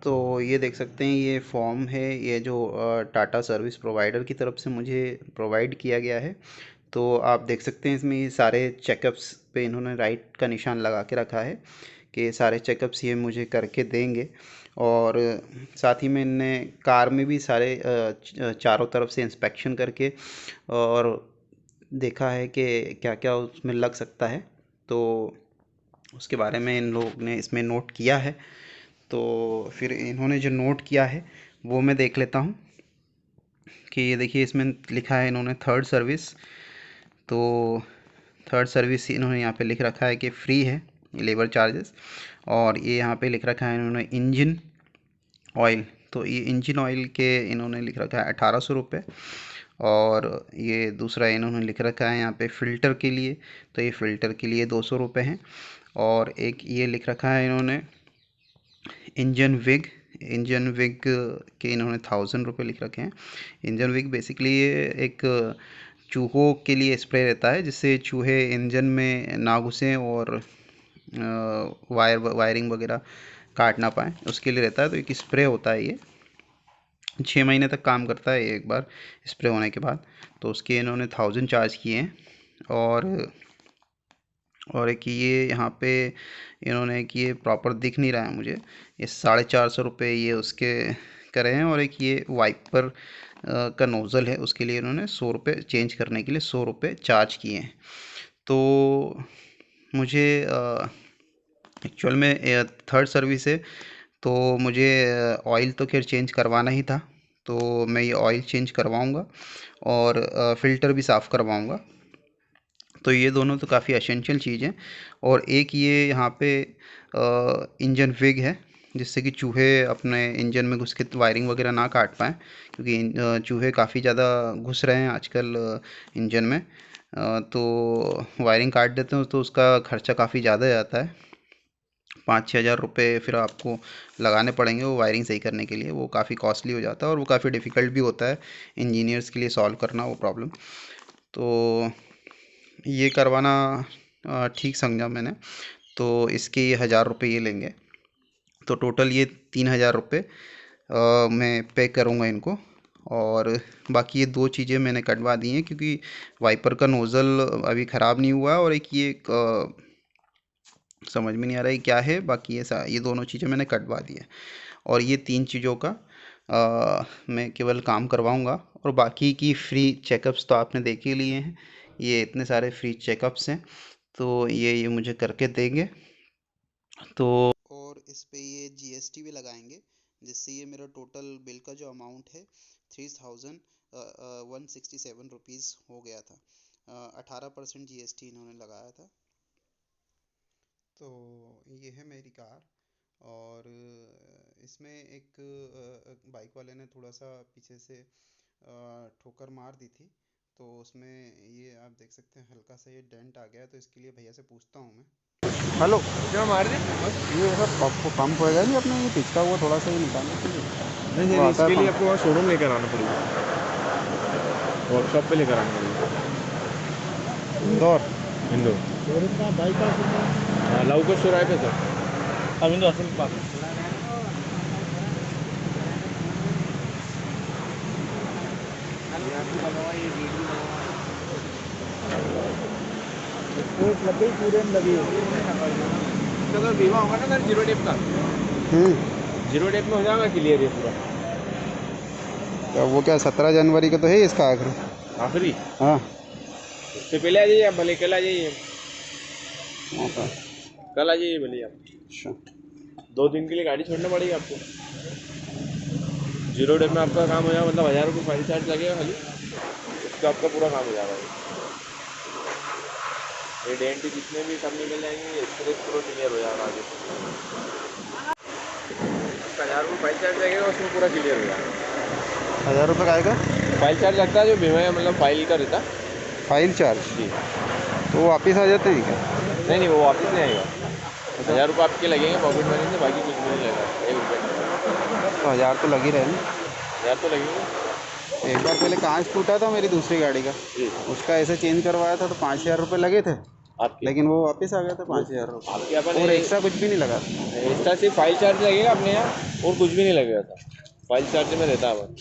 तो ये देख सकते हैं, ये फॉर्म है, ये जो टाटा सर्विस प्रोवाइडर की तरफ से मुझे प्रोवाइड किया गया है। तो आप देख सकते हैं इसमें ये सारे चेकअप्स पे इन्होंने राइट का निशान लगा के रखा है कि सारे चेकअप्स ये मुझे करके देंगे। और साथ ही में इनने कार में भी सारे चारों तरफ से इंस्पेक्शन करके और देखा है कि क्या क्या उसमें लग सकता है। तो उसके बारे में इन लोग ने इसमें नोट किया है। तो फिर इन्होंने जो नोट किया है वो मैं देख लेता हूँ कि ये देखिए, इसमें लिखा है इन्होंने थर्ड सर्विस। तो थर्ड सर्विस इन्होंने यहाँ पे लिख रखा है कि फ्री है लेबर चार्जेस। और ये यहाँ पे लिख रखा है इन्होंने इंजन ऑयल। तो ये इंजन ऑयल के इन्होंने लिख रखा है 1800 रुपये। और ये दूसरा इन्होंने लिख रखा है यहाँ पे फ़िल्टर के लिए, तो ये फ़िल्टर के लिए 200 रुपये हैं। और एक ये लिख रखा है इन्होंने इंजन विग के इन्होंने 1000 रुपये लिख रखे हैं। इंजन विग बेसिकली ये एक चूहों के लिए स्प्रे रहता है, जिससे चूहे इंजन में ना घुसें और वायरिंग वगैरह काट ना पाएँ, उसके लिए रहता है। तो एक स्प्रे होता है, ये 6 महीने तक काम करता है एक बार स्प्रे होने के बाद। तो उसके इन्होंने 1000 चार्ज किए हैं। और एक ये यहाँ पे इन्होंने कि ये प्रॉपर दिख नहीं रहा है मुझे, ये 450 रुपये ये उसके करे हैं। और एक ये वाइपर का नोज़ल है, उसके लिए इन्होंने 100 रुपये चेंज करने के लिए 100 रुपये चार्ज किए हैं। तो मुझे एक्चुअल में थर्ड सर्विस है, तो मुझे ऑयल तो खैर चेंज करवाना ही था। तो मैं ये ऑयल चेंज करवाऊँगा और फ़िल्टर भी साफ़ करवाऊँगा। तो ये दोनों तो काफ़ी एसेंशियल चीज़ हैं। और एक ये यहाँ पे इंजन विग है, जिससे कि चूहे अपने इंजन में घुस के वायरिंग वगैरह ना काट पाएँ, क्योंकि चूहे काफ़ी ज़्यादा घुस रहे हैं आजकल इंजन में। तो वायरिंग काट देते हैं तो उसका खर्चा काफ़ी ज़्यादा जाता है, 5-6 हज़ार रुपये फिर आपको लगाने पड़ेंगे वो वायरिंग सही करने के लिए। वो काफ़ी कॉस्टली हो जाता है और वो काफ़ी डिफ़िकल्ट भी होता है इंजीनियर्स के लिए सॉल्व करना वो प्रॉब्लम। तो ये करवाना ठीक समझा मैंने। तो इसके ये 1000 रुपये ये लेंगे, तो टोटल ये 3000 रुपये मैं पे करूँगा इनको। और बाकी ये दो चीज़ें मैंने कटवा दी हैं, क्योंकि वाइपर का नोज़ल अभी ख़राब नहीं हुआ है। और एक ये समझ में नहीं आ रहा है क्या है। बाकी ये दोनों चीज़ें मैंने कटवा दी है। और ये 3 चीज़ों का मैं केवल काम करवाऊँगा। और बाकी की फ्री चेकअप्स तो आपने देख ही लिए हैं, ये इतने सारे फ्री चेकअप्स हैं, तो ये मुझे करके देंगे। तो और इस पे ये जीएसटी भी लगाएंगे, जिससे ये मेरा टोटल बिल का जो अमाउंट है 3167 रुपीज़ हो गया था। 18% जीएसटी इन्होंने लगाया था। तो ये है मेरी कार। और इसमें एक बाइक वाले ने थोड़ा सा पीछे से ठोकर मार दी थी, तो उसमें ये आप देख सकते हैं हल्का सा ये डेंट आ गया है। तो इसके लिए भैया से पूछता हूँ मैं। हेलो, क्या मार दे? ये सर पंप होएगा नहीं अपने, ये पिचका हुआ थोड़ा सा ये निकालने के लिए नहीं वो नहीं, आता इसके है लिए पंप। आपको वहाँ शोरूम लेकर आना पड़ेगा, वर्कशॉप पे लेकर आना पड़ेगा। इंदौर। इंदौर शोरूम का बाइक का हाँ, लवकर चौराहे पे सर। अब इंदौर असल पास लग गई, पूरे में लगी अगर बीमा होगा ना सर, जीरो डेप का, जीरो डेप में हो जाएगा क्लियर ये पूरा। तो वो क्या 17 जनवरी का तो है इसका आखिरी? आखिरी हाँ। उससे पहले आ जाइए आप, भले कल आ जाइए, ओके। कल आ जाइए भले आप। अच्छा। 2 दिन के लिए गाड़ी छोड़ना पड़ेगी आपको। जीरो डेप में आपका काम हो जाएगा, मतलब 1000 रुपये फाइल चार्ज लगेगा खाली, उसका आपका पूरा काम हो जाएगा। ये डेंट जितने भी सब निकल जाएंगे, एक्सप्रेस पूरा क्लियर हो जाएगा आगे। 1000 रुपये फाइल चार्ज लगेगा, उसमें पूरा क्लियर हो जाएगा। 1000 रुपये का आएगा? फाइल चार्ज लगता है जो बीमा मतलब फाइल का रहता फाइल चार्ज? जी। तो वो वापिस आ जाते हैं क्या? नहीं नहीं, वो वापस नहीं आएगा। 1000 रुपये आपके लगेंगे पॉकेट मनी से, बाकी कुछ भी नहीं लगेगा, 1 रुपये। तो 1000 तो लग ही रहे हैं। 1000 तो लगेंगे एक बार पहले कांच टूटा था मेरी दूसरी गाड़ी का, जी। उसका ऐसे चेंज करवाया था तो 5000 रुपये लगे थे। आपके लेकिन वो वापस आ गया था 5,000 आपके अपन और एक्स्ट्रा कुछ भी नहीं लगा। एक्स्ट्रा सिर्फ फाइल चार्ज लगेगा अपने यहाँ और कुछ भी नहीं लगेगा था। फाइल चार्ज में रहता है अपन,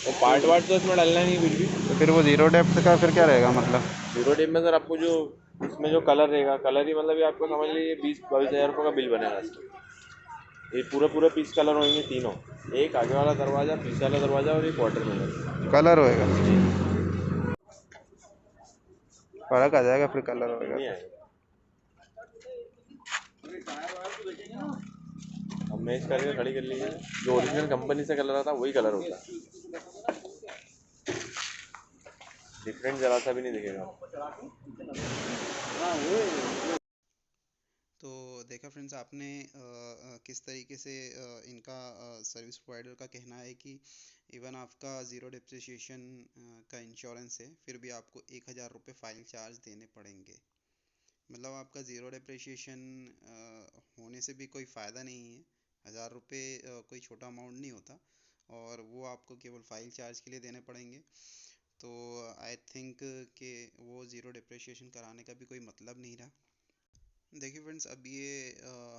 वो पार्ट वार्ट तो इसमें डालना नहीं कुछ भी। तो फिर वो जीरो डेप्थ का फिर क्या रहेगा मतलब? जीरो डेप में सर आपको जो इसमें जो कलर रहेगा, कलर ही मतलब ये आपको समझ लीजिए 20-22 हज़ार रुपये का बिल बनेगा इसका। ये पूरे पूरे पीस कलर होंगे तीनों, एक आगे वाला दरवाज़ा, पीछे वाला दरवाज़ा और एक वाटर कलर। कलर होएगा, फर्क आ जाएगा फिर कलर होएगा नहीं तो। आएगा। अब मैच करके खड़ी कर लीजिए, जो ओरिजिनल कंपनी से कलर आता है वही कलर होता है, डिफरेंट जरा सा भी नहीं दिखेगा। तो देखा फ्रेंड्स आपने किस तरीके से इनका सर्विस प्रोवाइडर का कहना है कि इवन आपका ज़ीरो डिप्रिसिएशन का इंश्योरेंस है फिर भी आपको 1,000 रुपये फाइल चार्ज देने पड़ेंगे। मतलब आपका ज़ीरो डिप्रिसिएशन होने से भी कोई फ़ायदा नहीं है। 1,000 रुपये कोई छोटा अमाउंट नहीं होता और वो आपको केवल फाइल चार्ज के लिए देने पड़ेंगे। तो आई थिंक कि वो ज़ीरो डिप्रिसिएशन कराने का भी कोई मतलब नहीं रहा। देखिए फ्रेंड्स अब ये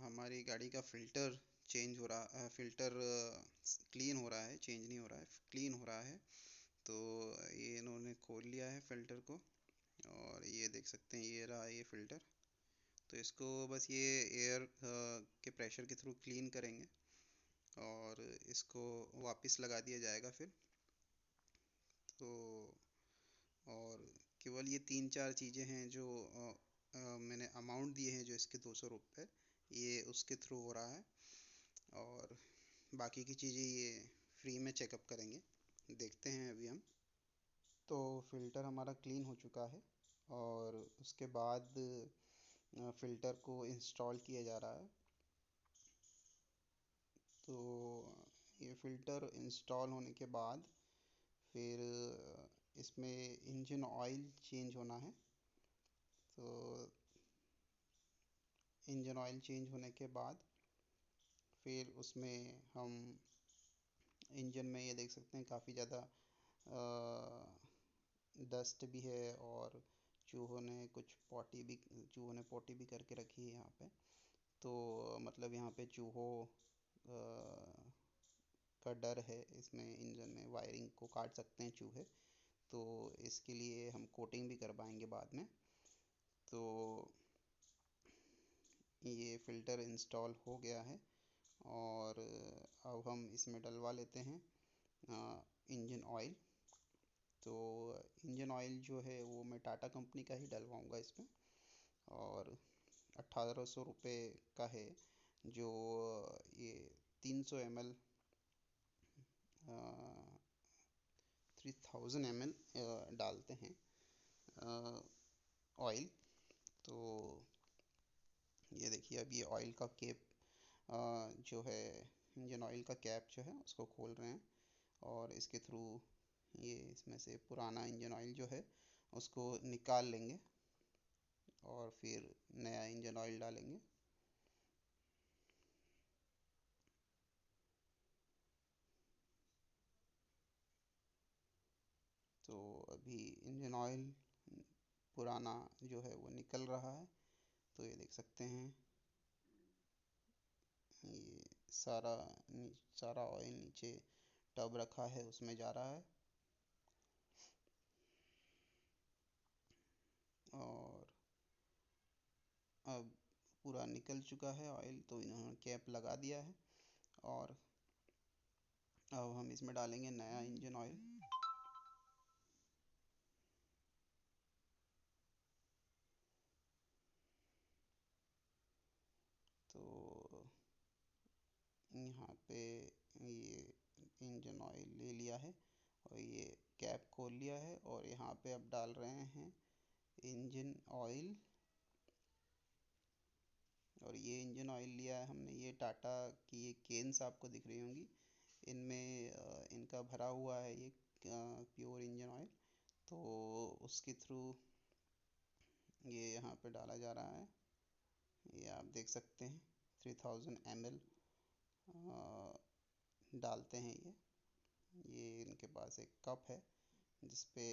हमारी गाड़ी का फ़िल्टर चेंज हो रहा, फ़िल्टर क्लीन हो रहा है, चेंज नहीं हो रहा है, क्लीन हो रहा है। तो ये इन्होंने खोल लिया है फ़िल्टर को और ये देख सकते हैं ये रहा ये फ़िल्टर। तो इसको बस ये एयर के प्रेशर के थ्रू क्लीन करेंगे और इसको वापस लगा दिया जाएगा फिर। तो और केवल ये 3-4 चीज़ें हैं जो मैंने अमाउंट दिए हैं जो इसके 200 रुपये, ये उसके थ्रू हो रहा है और बाकी की चीज़ें ये फ्री में चेकअप करेंगे। देखते हैं अभी हम। तो फ़िल्टर हमारा क्लीन हो चुका है और उसके बाद फ़िल्टर को इंस्टॉल किया जा रहा है। तो ये फ़िल्टर इंस्टॉल होने के बाद फिर इसमें इंजन ऑयल चेंज होना है। तो इंजन ऑयल चेंज होने के बाद फिर उसमें हम इंजन में ये देख सकते हैं काफ़ी ज़्यादा डस्ट भी है और चूहों ने कुछ पॉटी भी चूहों ने पॉटी भी करके रखी है यहाँ पे। तो मतलब यहाँ पे चूहों का डर है, इसमें इंजन में वायरिंग को काट सकते हैं चूहे। तो इसके लिए हम कोटिंग भी करवाएंगे बाद में। तो ये फ़िल्टर इंस्टॉल हो गया है और अब हम इसमें डलवा लेते हैं इंजन ऑयल। तो इंजन ऑयल जो है वो मैं टाटा कंपनी का ही डलवाऊंगा इसमें और 1,800 रुपये का है जो ये 300 ml 3,000 ml डालते हैं ऑयल। तो ये देखिए अब ये ऑयल का कैप जो है इंजन ऑयल का कैप जो है उसको खोल रहे हैं और इसके थ्रू ये इसमें से पुराना इंजन ऑयल जो है उसको निकाल लेंगे और फिर नया इंजन ऑयल डालेंगे। तो अभी इंजन ऑयल पुराना जो है वो निकल रहा है। तो ये देख सकते हैं ये सारा सारा ऑयल नीचे टब रखा है उसमें जा रहा है और अब पूरा निकल चुका है ऑयल। तो इन्होंने कैप लगा दिया है और अब हम इसमें डालेंगे नया इंजन ऑयल। तो यहाँ पे ये इंजन ऑयल ले लिया है और ये कैप खोल लिया है और यहाँ पे अब डाल रहे हैं इंजन ऑयल। और ये इंजन ऑयल लिया है हमने, ये टाटा की ये केन्स आपको दिख रही होंगी, इनमें इनका भरा हुआ है ये प्योर इंजन ऑयल। तो उसके थ्रू ये यहाँ पे डाला जा रहा है, ये आप देख सकते हैं 3,000 ml डालते हैं ये इनके पास एक कप है जिस पे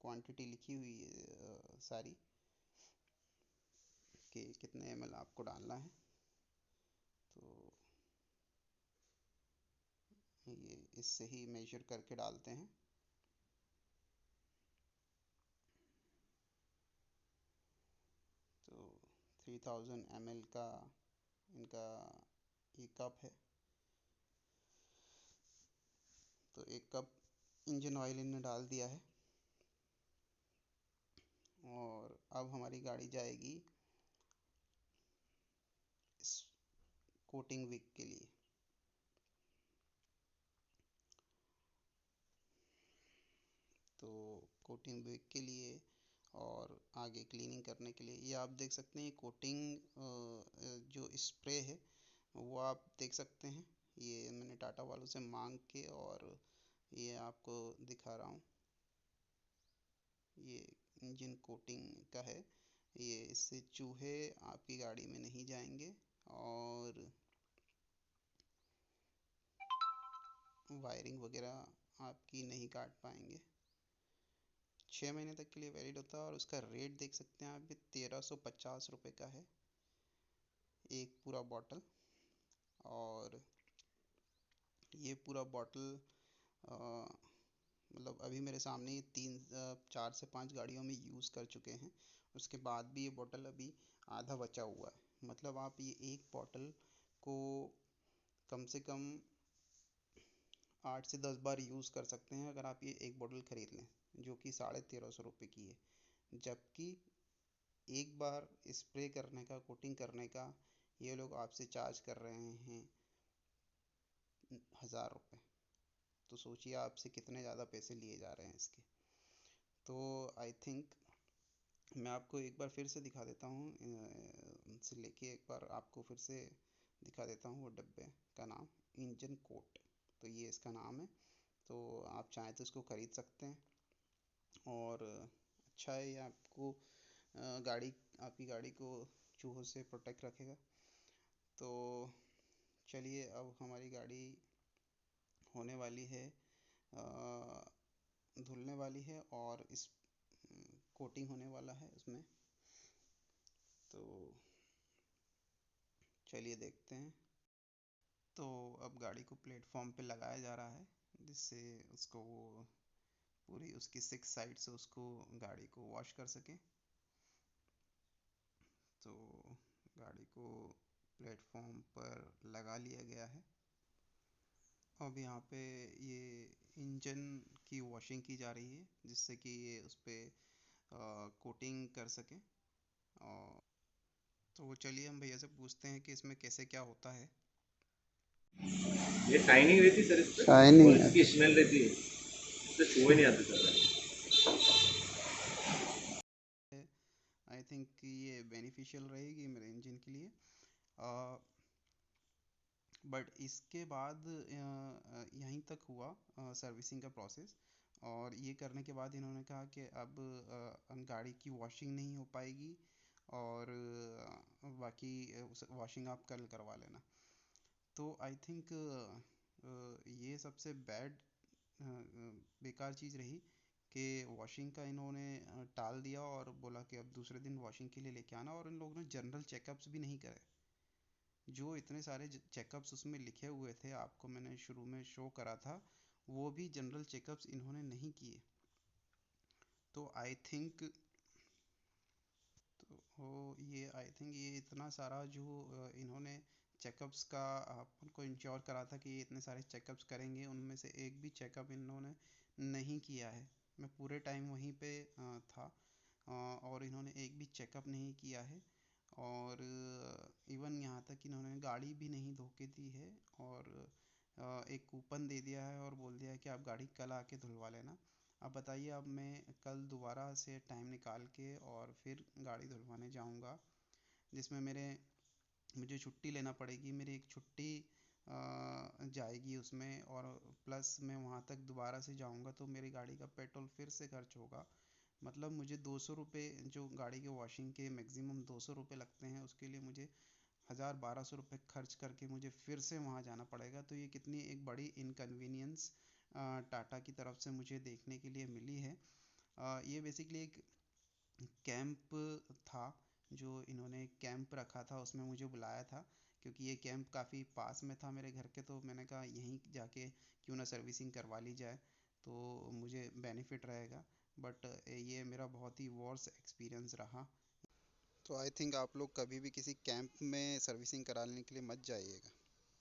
क्वांटिटी लिखी हुई है सारी, कि कितने ml आपको डालना है। तो ये इससे ही मेजर करके डालते हैं। तो 3000 ml का इनका ये कप है। तो एक कप इंजन ऑयल इनने डाल दिया है। और अब हमारी गाड़ी जाएगी इस कोटिंग विक के लिए। तो कोटिंग विक के लिए और आगे क्लीनिंग करने के लिए, ये आप देख सकते हैं कोटिंग जो स्प्रे है वो आप देख सकते हैं। ये मैंने टाटा वालों से मांग के और ये आपको दिखा रहा हूँ। ये इंजन कोटिंग का है। ये इससे चूहे आपकी गाड़ी में नहीं जाएंगे और वायरिंग वगैरह आपकी नहीं काट पाएंगे। 6 महीने तक के लिए वैलिड होता है और उसका रेट देख सकते हैं आप, भी 1350 रुपये का है एक पूरा बॉटल। और ये पूरा बॉटल मतलब अभी मेरे सामने ये 4 से 5 गाड़ियों में यूज़ कर चुके हैं। उसके बाद भी ये बॉटल अभी आधा बचा हुआ है। मतलब आप ये एक बॉटल को कम से कम 8 से 10 बार यूज़ कर सकते हैं अगर आप ये एक बॉटल ख़रीद लें, जो कि 1350 रुपये की है। जबकि एक बार स्प्रे करने का, कोटिंग करने का ये लोग आपसे चार्ज कर रहे हैं 1000 रुपये। तो सोचिए आपसे कितने ज़्यादा पैसे लिए जा रहे हैं इसके। तो आई थिंक मैं आपको एक बार फिर से दिखा देता हूँ, से लेके एक बार आपको फिर से दिखा देता हूँ वो डब्बे का नाम, इंजन कोट। तो ये इसका नाम है। तो आप चाहें तो इसको ख़रीद सकते हैं और अच्छा है ये आपको गाड़ी, आपकी गाड़ी को चूहों से प्रोटेक्ट रखेगा। तो चलिए अब हमारी गाड़ी होने वाली है, धुलने वाली है और इस कोटिंग होने वाला है उसमें। तो चलिए देखते हैं। तो अब गाड़ी को प्लेटफॉर्म पे लगाया जा रहा है, जिससे उसको वो पूरी उसकी 6 साइड से उसको गाड़ी को वॉश कर सके। तो गाड़ी को प्लेटफॉर्म पर लगा लिया गया है। अब यहाँ पे ये इंजन की वॉशिंग की जा रही है, जिससे कि ये उस पर कोटिंग कर सके। और तो चलिए हम भैया से पूछते हैं कि इसमें कैसे क्या होता है। ये शाइनिंग रहती सर इस पे शाइनिंग और इसकी अच्छा। स्मेल रहती है, इससे छुए नहीं आते सर। आई थिंक ये बेनिफिशियल रहेगी मेरे इंजन के लिए। बट इसके बाद यहीं तक हुआ सर्विसिंग का प्रोसेस। और ये करने के बाद इन्होंने कहा कि अब गाड़ी की वॉशिंग नहीं हो पाएगी और बाकी वॉशिंग आप कल करवा लेना। तो आई थिंक ये सबसे बैड बेकार चीज़ रही कि वॉशिंग का इन्होंने टाल दिया और बोला कि अब दूसरे दिन वॉशिंग के लिए लेके आना, और इन लोगों ने जनरल चेकअप्स भी नहीं करे। जो इतने सारे चेकअप्स उसमें लिखे हुए थे, आपको मैंने शुरू में शो करा था, वो भी जनरल चेकअप्स इन्होंने नहीं किए। तो आई थिंक तो ये आई थिंक ये इतना सारा जो इन्होंने चेकअप्स का अपन को इंश्योर करा था कि ये इतने सारे चेकअप्स करेंगे, उनमें से एक भी चेकअप इन्होंने नहीं किया है। मैं पूरे टाइम वहीं पे था और इन्होंने एक भी चेकअप नहीं किया है। और इवन यहाँ तक कि इन्होंने गाड़ी भी नहीं धो के दी है और एक कूपन दे दिया है और बोल दिया है कि आप गाड़ी कल आके धुलवा लेना। अब बताइए, अब मैं कल दोबारा से टाइम निकाल के और फिर गाड़ी धुलवाने जाऊंगा, जिसमें मुझे छुट्टी लेना पड़ेगी। मेरी एक छुट्टी जाएगी उसमें, और प्लस मैं वहाँ तक दोबारा से जाऊंगा तो मेरी गाड़ी का पेट्रोल फिर से खर्च होगा। मतलब मुझे 200 रुपये, जो गाड़ी के वॉशिंग के मैक्सिमम 200 रुपये लगते हैं, उसके लिए मुझे 1000-1200 रुपये खर्च करके मुझे फिर से वहाँ जाना पड़ेगा। तो ये कितनी एक बड़ी इनकन्वीनियंस टाटा की तरफ से मुझे देखने के लिए मिली है। ये बेसिकली एक कैंप था, जो इन्होंने कैंप रखा था, उसमें मुझे बुलाया था, क्योंकि ये कैंप काफ़ी पास में था मेरे घर के, तो मैंने कहा यहीं जाके क्यों ना सर्विसिंग करवा ली जाए, तो मुझे बेनिफिट रहेगा। बट ये मेरा बहुत ही वर्स्ट एक्सपीरियंस रहा। तो आई थिंक आप लोग कभी भी किसी कैंप में सर्विसिंग कराने के लिए मत जाइएगा।